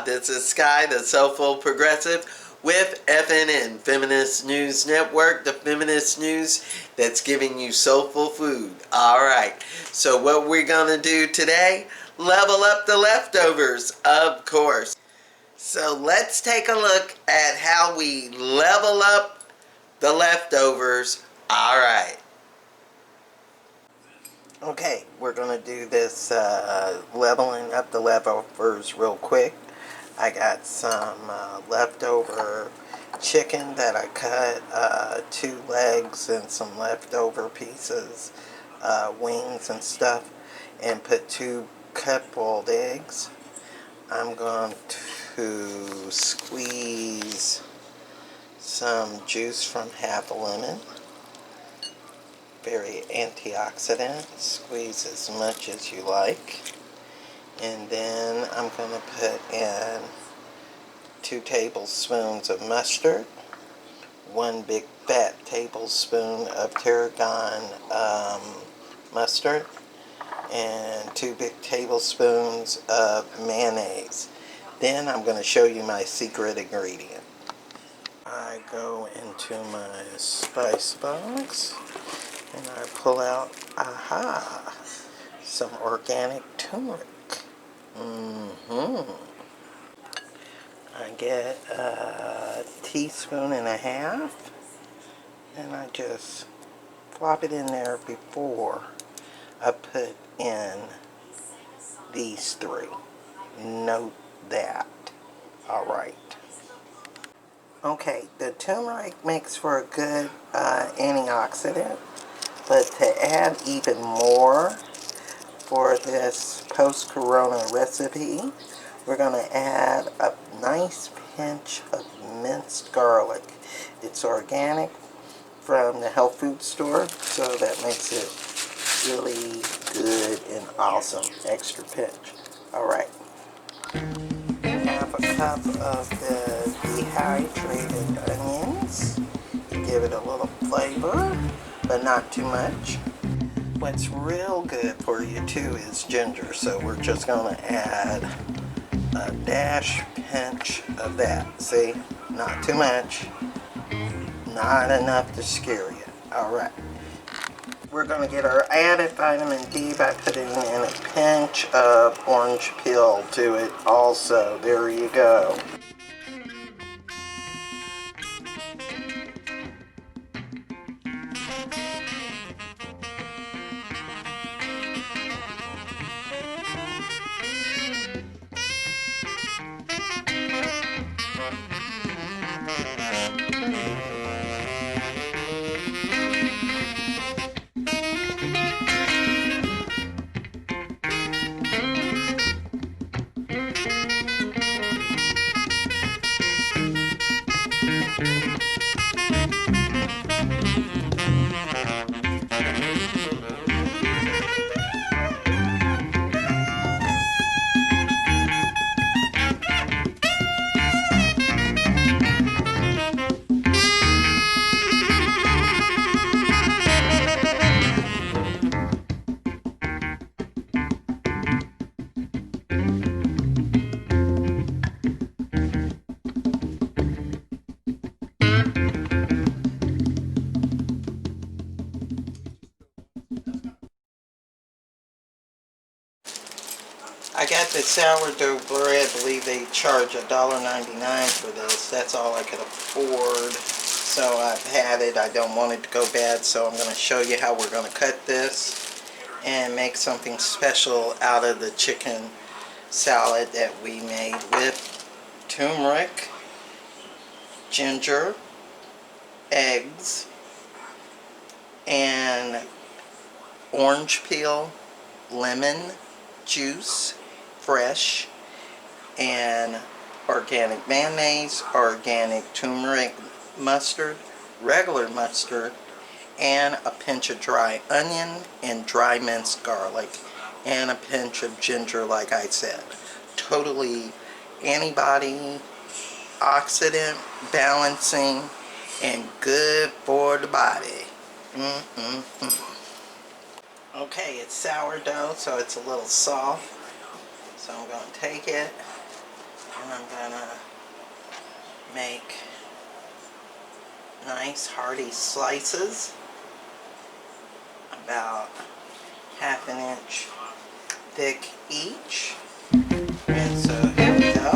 This is Skye, the Soulful Progressive with FNN-Feminist News Network, the feminist news that's giving you soulful food. Alright, so what we're going to do today, level up the leftovers, of course. So let's take a look at how we level up the leftovers. Alright. Okay, we're going to do this leveling up the leftovers real quick. I got some leftover chicken that I cut, 2 legs and some leftover pieces, wings and stuff, and put 2 cut-boiled eggs. I'm going to squeeze some juice from half a lemon. Very antioxidant. Squeeze as much as you like. And then I'm going to put in 2 tablespoons of mustard, 1 big fat tablespoon of Tarragon mustard, and 2 big tablespoons of mayonnaise. Then I'm going to show you my secret ingredient. I go into my spice box and I pull out, some organic turmeric. I get a teaspoon and a half, and I just flop it in there before I put in these 3. Note that. Alright. Okay, the turmeric makes for a good antioxidant, but to add even more for this post-corona recipe, we're going to add a nice pinch of minced garlic. It's organic from the health food store, so that makes it really good and awesome. Extra pinch. Alright. Half a cup of the dehydrated onions. Give it a little flavor, but not too much. What's real good for you too is ginger, so we're just going to add a pinch of that. See? Not too much. Not enough to scare you. Alright. We're going to get our added vitamin D by putting in a pinch of orange peel to it also. There you go. I got the sourdough bread. I believe they charge $1.99 for this. That's all I could afford. So I've had it. I don't want it to go bad, so I'm going to show you how we're going to cut this and make something special out of the chicken salad that we made with turmeric, ginger, eggs, and orange peel, lemon juice, fresh, and organic mayonnaise, organic turmeric mustard, regular mustard, and a pinch of dry onion and dry minced garlic, and a pinch of ginger, like I said. Totally antibody, oxidant, balancing, and good for the body. Okay, it's sourdough, so it's a little soft. So I'm going to take it And I'm gonna make nice hearty slices, about ½ inch thick each. And so here we go.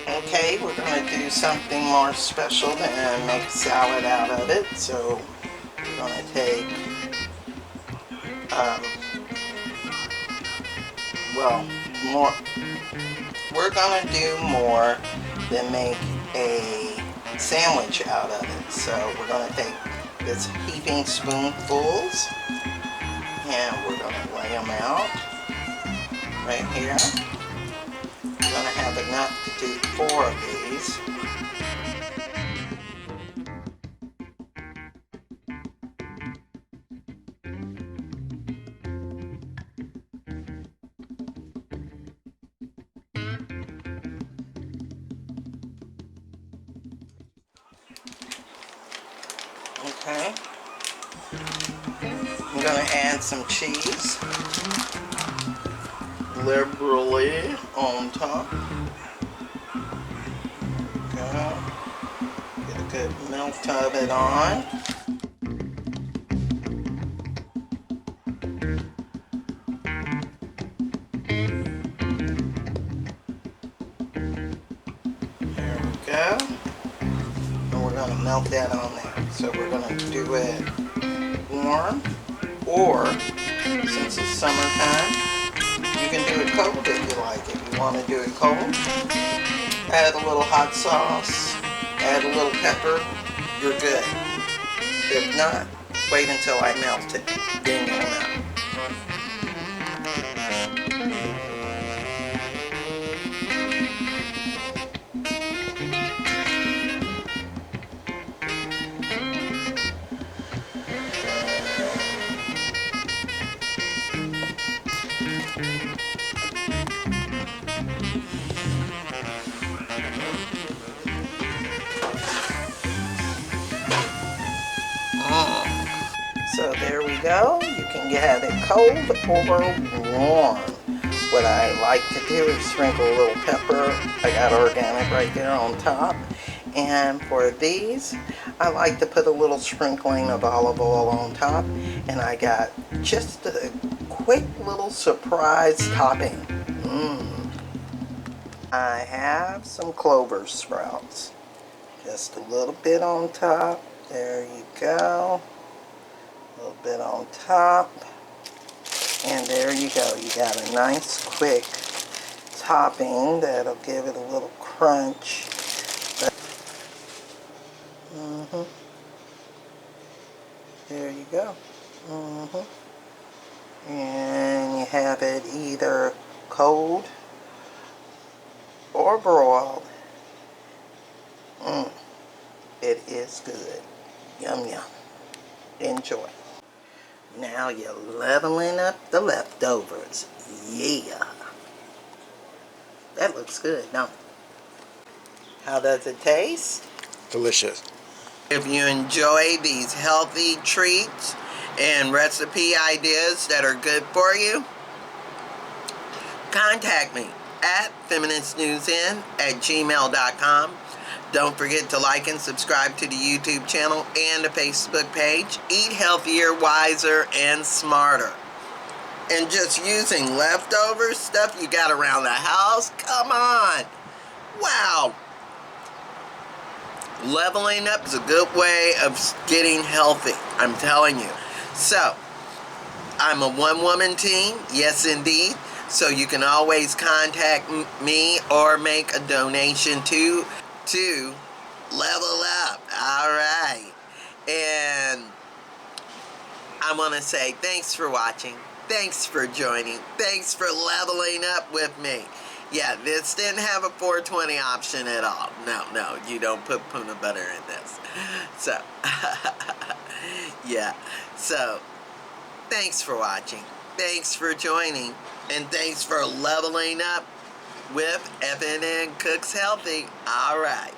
Okay, we're going to do something more special and make a salad out of it. So we're going to take, we're going to do more than make a sandwich out of it. So we're going to take this heaping spoonfuls and we're going to lay them out right here. We're going to have enough to do 4 of these. Okay. I'm going to add some cheese liberally on top. Go. Get a good melt of it on. There we go. And we're going to melt that on there. So we're going to do it warm, or since it's summertime, you can do it cold if you like. If you want to do it cold, add a little hot sauce, add a little pepper, you're good. If not, wait until I melt it, then you'll know. So there we go. You can have it cold or warm. What I like to do is sprinkle a little pepper. I got organic right there on top. And for these, I like to put a little sprinkling of olive oil on top. And I got just a quick little surprise topping. I have some clover sprouts. Just a little bit on top. There you go. A little bit on top, and there you go. You got a nice quick topping that'll give it a little crunch. There you go. And you have it either cold or broiled. It is good. Yum yum. Enjoy. Now you're leveling up the leftovers. Yeah. That looks good, don't it? How does it taste? Delicious. If you enjoy these healthy treats and recipe ideas that are good for you, contact me at feministnewsinn@gmail.com. Don't forget to like and subscribe to the YouTube channel and the Facebook page. Eat healthier, wiser, and smarter. And just using leftover stuff you got around the house? Come on! Wow! Leveling up is a good way of getting healthy. I'm telling you. So, I'm a one-woman team, yes indeed. So you can always contact me or make a donation to Level Up. All right. And I want to say thanks for watching. Thanks for joining. Thanks for leveling up with me. Yeah, this didn't have a 420 option at all. No, you don't put peanut butter in this. So, yeah. So, thanks for watching. Thanks for joining. And thanks for leveling up with FNN Cooks Healthy. All right.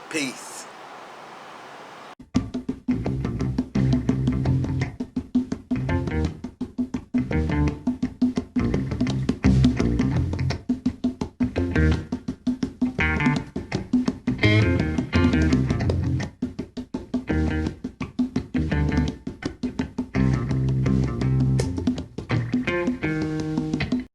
Peace.